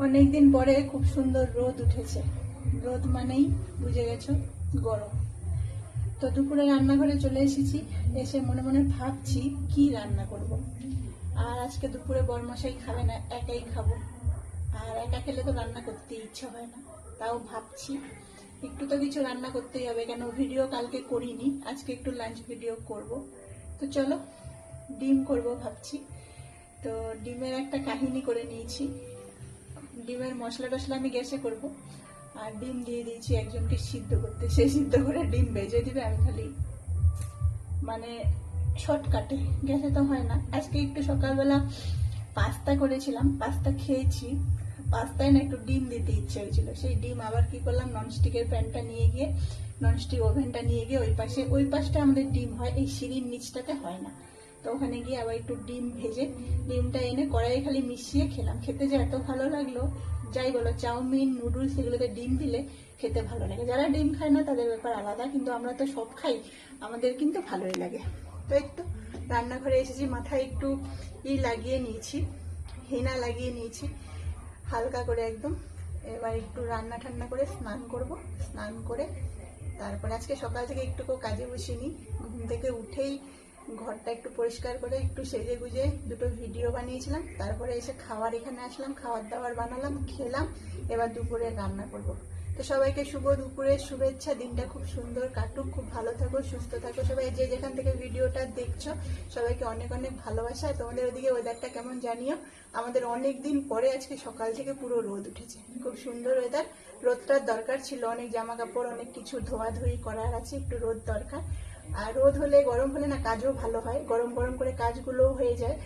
অনেকদিন পরে খুব সুন্দর রোদ উঠেছে। রোদ মানেই বুঝে গেছো গরম। তো দুপুরে রান্নাঘরে চলে এসেছি। এসে মনে মনে ভাবছি কি রান্না করব। আর আজকে দুপুরে বরমশাই খাবে না, একাই খাবো। আর একা খেলে তো রান্না করতে ইচ্ছা হয় না। তাও ভাবছি একটু তো কিছু রান্না করতেই হবে, কেন ভিডিও কালকে করিনি, আজকে একটু লাঞ্চ ভিডিও করব। তো চলো ডিম করব ভাবছি। তো ডিমের একটা কাহিনী করে নিয়েছি। ডিমের মশলা টশলা আমি গ্যাসে করব। আর ডিম দিয়ে দিয়েছি একজনকে সিদ্ধ করতে, সে সিদ্ধ করে ডিম ভেজে দিবে, আমি খালি মানে শর্টকাটে, গ্যাসে তো হয় না। আজকে একটু সকালবেলা পাস্তা করেছিলাম, পাস্তা খেয়েছি। পাস্তায় না একটু ডিম দিতে ইচ্ছে হয়েছিল, সেই ডিম আবার কি করলাম, ননস্টিকের প্যানটা নিয়ে গিয়ে, ননস্টিক ওভেনটা নিয়ে গিয়ে ওই পাশটা আমাদের ডিম হয়, এই সিঁড়ির নিচটাতে হয় না। তো ওখানে গিয়ে আবার একটু ডিম ভেজে ডিমটা এনে কড়াইয়ে খালি মিশিয়ে খেলাম। খেতে যে এত ভালো লাগলো, যাই বলো, চাউমিন নুডলস এগুলোতে ডিম দিলে খেতে ভালো লাগে। যারা ডিম খায় না তাদের ব্যাপার আলাদা, কিন্তু আমরা তো সব খাই, আমাদের কিন্তু ভালোই লাগে। তো একটু রান্নাঘরে এসেছি, মাথায় একটু লাগিয়ে নিয়েছি, হেনা লাগিয়ে নিয়েছি হালকা করে একদম। এবার একটু রান্না ঠান্না করে স্নান করব। স্নান করে তারপরে আজকে সকাল থেকে একটুকু কাজে বসিনি, ঘুম থেকে উঠেই ঘরটা একটু পরিষ্কার করে একটু সেজে গুজে দুটো ভিডিও বানিয়েছিলাম। তারপরে এসে খাবার এখানে আসলাম, খাবার দাবার বানালাম, খেলাম। এবার দুপুরে রান্না করব। তো সবাইকে শুভ দুপুরের শুভেচ্ছা। দিনটা খুব সুন্দর কাটুক, খুব ভালো থাকো, সুস্থ থাকো সবাই। যে যেখান থেকে ভিডিওটা দেখছো সবাইকে অনেক অনেক ভালোবাসা। তোমাদের ওদিকে ওয়েদারটা কেমন জানিও। আমাদের অনেক দিন পরে আজকে সকাল থেকে পুরো রোদ উঠেছে, খুব সুন্দর ওয়েদার। রোদটার দরকার ছিল, অনেক জামা কাপড় অনেক কিছু ধোয়াধুয়ি করার আছে, একটু রোদ দরকার। আর রোদ হলে গরম হলে না কাজও ভালো হয়, গরম গরম করে কাজগুলোও হয়ে যায়।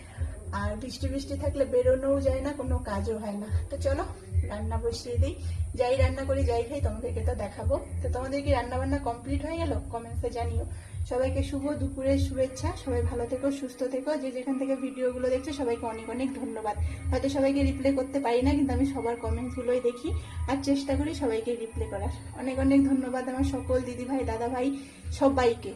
আর বৃষ্টি বৃষ্টি থাকলে বেরোনোও যায় না, কোনো কাজও হয় না। তো চলো রান্না বসিয়ে দিই। যাই রান্না করি যাই খাই তোমাদেরকে তো দেখাবো। তো তোমাদের কি রান্না বান্না কমপ্লিট হয়ে গেল? কমেন্টসে জানিও। সবাইকে শুভ দুপুরের শুভেচ্ছা। সবাই ভালো থেকো, সুস্থ থেকো। যে যেখান থেকে ভিডিওগুলো দেখছো সবাইকে অনেক অনেক ধন্যবাদ। হয়তো সবাইকে রিপ্লে করতে পারি না, কিন্তু আমি সবার কমেন্টসগুলোই দেখি আর চেষ্টা করি সবাইকে রিপ্লে করার। অনেক অনেক ধন্যবাদ আমার সকল দিদিভাই দাদাভাই সবাইকে।